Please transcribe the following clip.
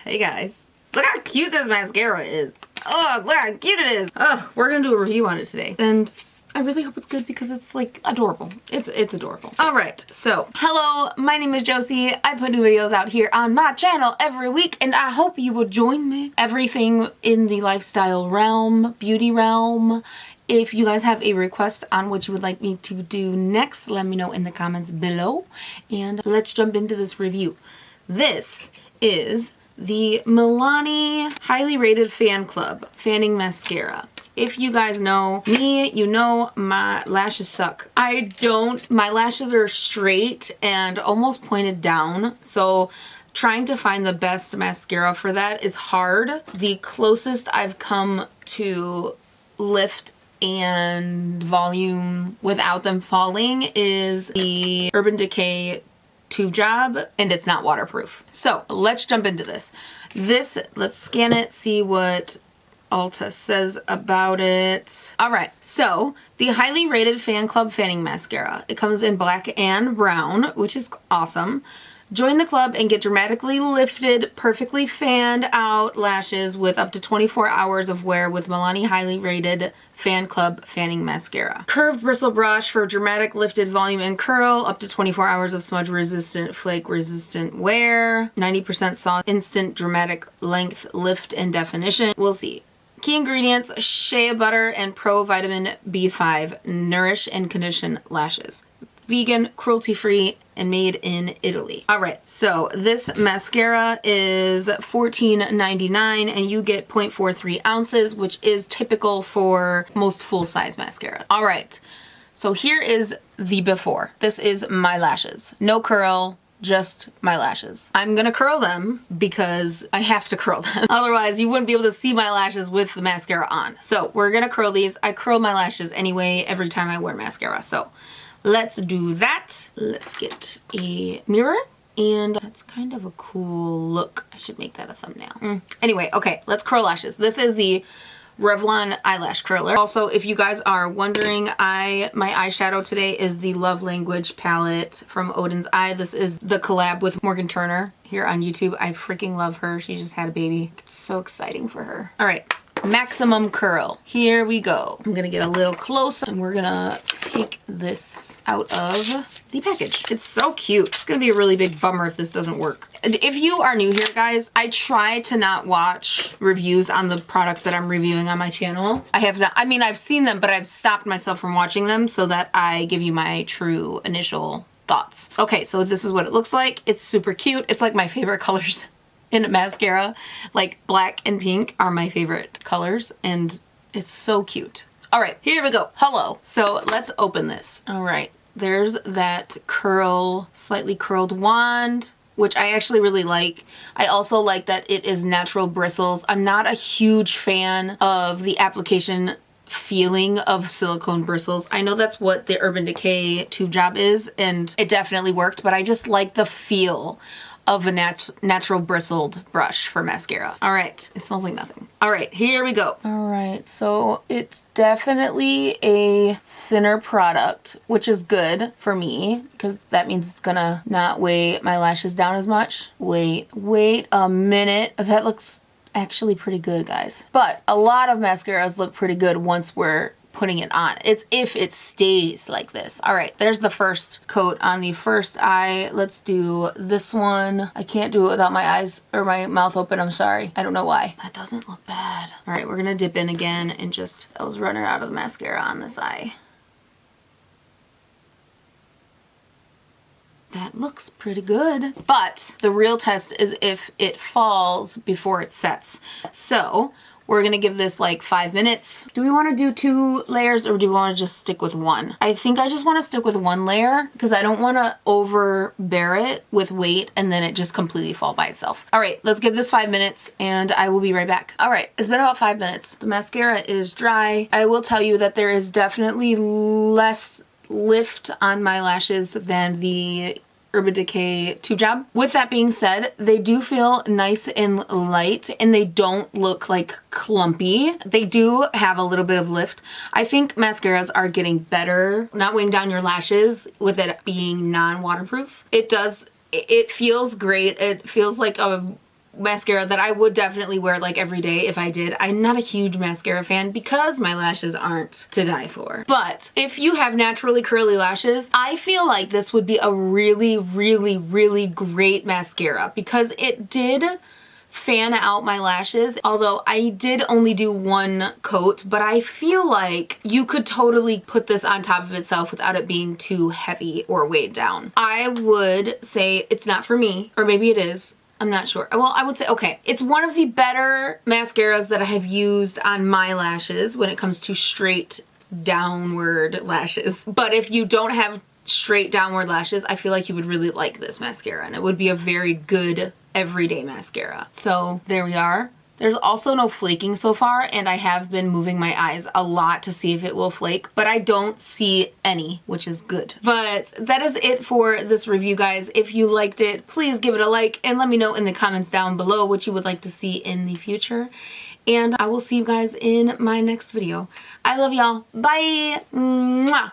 Hey guys. Look how cute this mascara is. Oh, look how cute it is. Oh, we're gonna do a review on it today. And I really hope it's good because it's like adorable. It's adorable. All right, so hello, my name is Josie. I put new videos out here on my channel every week and I hope you will join me. Everything in the lifestyle realm, beauty realm. If you guys have a request on what you would like me to do next, let me know in the comments below. And let's jump into this review. This is the Milani Highly Rated Fan Club Fanning Mascara. If you guys know me, you know my lashes suck. I don't. My lashes are straight and almost pointed down. So trying to find the best mascara for that is hard. The closest I've come to lift and volume without them falling is the Urban Decay tube job, and it's not waterproof. So let's jump into this. Let's scan it, see what Ulta says about it. All right, so the Highly Rated Fan Club Fanning Mascara. It comes in black and brown, which is awesome. Join the club and get dramatically lifted, perfectly fanned out lashes with up to 24 hours of wear with Milani Highly Rated Fan Club Fanning Mascara. Curved bristle brush for dramatic lifted volume and curl, up to 24 hours of smudge resistant, flake resistant wear. 90% soft, instant dramatic length, lift, and definition. We'll see. Key ingredients: shea butter and pro vitamin B5, nourish and condition lashes. Vegan, cruelty-free, and made in Italy. All right, so this mascara is $14.99 and you get 0.43 ounces, which is typical for most full-size mascara. All right, so here is the before. This is my lashes. No curl, just my lashes. I'm gonna curl them because I have to curl them. Otherwise, you wouldn't be able to see my lashes with the mascara on. So we're gonna curl these. I curl my lashes anyway every time I wear mascara, so let's do that. Let's get a mirror, and that's kind of a cool look. I should make that a thumbnail. Anyway, okay, let's curl lashes. This is the Revlon eyelash curler. Also, if you guys are wondering, my eyeshadow today is the Love Language palette from Odin's Eye. This is the collab with Morgan Turner here on YouTube. I freaking love her. She just had a baby. It's so exciting for her. All right. Maximum curl. Here we go. I'm gonna get a little close and we're gonna take this out of the package. It's so cute. It's gonna be a really big bummer if this doesn't work. If you are new here, guys, I try to not watch reviews on the products that I'm reviewing on my channel. I have not, I mean, I've seen them, but I've stopped myself from watching them so that I give you my true initial thoughts. Okay, so this is what it looks like. It's super cute. It's like my favorite colors in a mascara. Like black and pink are my favorite colors and it's so cute. All right, here we go. Hello. So let's open this. All right, there's that curl, slightly curled wand, which I actually really like. I also like that it is natural bristles. I'm not a huge fan of the application feeling of silicone bristles. I know that's what the Urban Decay tube job is and it definitely worked, but I just like the feel of a natural bristled brush for mascara. All right, it smells like nothing. All right, here we go. All right, so it's definitely a thinner product, which is good for me because that means it's gonna not weigh my lashes down as much. Wait a minute. That looks actually pretty good, guys. But a lot of mascaras look pretty good once we're putting it on. It's if it stays like this. All right, there's the first coat on the first eye. Let's do this one. I can't do it without my eyes or my mouth open. I'm sorry. I don't know why. That doesn't look bad. All right, we're gonna dip in again and just, I was running out of the mascara on this eye. That looks pretty good. But the real test is if it falls before it sets. So we're gonna give this like 5 minutes. Do we wanna do 2 layers or do we wanna just stick with 1? I think I just wanna stick with 1 layer because I don't wanna overbear it with weight and then it just completely fall by itself. All right, let's give this 5 minutes and I will be right back. All right, it's been about 5 minutes. The mascara is dry. I will tell you that there is definitely less lift on my lashes than the Urban Decay tube job. With that being said, they do feel nice and light and they don't look like clumpy. They do have a little bit of lift. I think mascaras are getting better, not weighing down your lashes with it being non-waterproof. It feels great. It feels like a mascara that I would definitely wear like every day if I did. I'm not a huge mascara fan because my lashes aren't to die for. But if you have naturally curly lashes, I feel like this would be a really, really, really great mascara because it did fan out my lashes, although I did only do one coat, but I feel like you could totally put this on top of itself without it being too heavy or weighed down. I would say it's not for me, or maybe it is. I'm not sure. Well, I would say, okay, it's one of the better mascaras that I have used on my lashes when it comes to straight downward lashes. But if you don't have straight downward lashes, I feel like you would really like this mascara, and it would be a very good everyday mascara. So there we are. There's also no flaking so far, and I have been moving my eyes a lot to see if it will flake, but I don't see any, which is good. But that is it for this review, guys. If you liked it, please give it a like and let me know in the comments down below what you would like to see in the future. And I will see you guys in my next video. I love y'all. Bye! Mwah!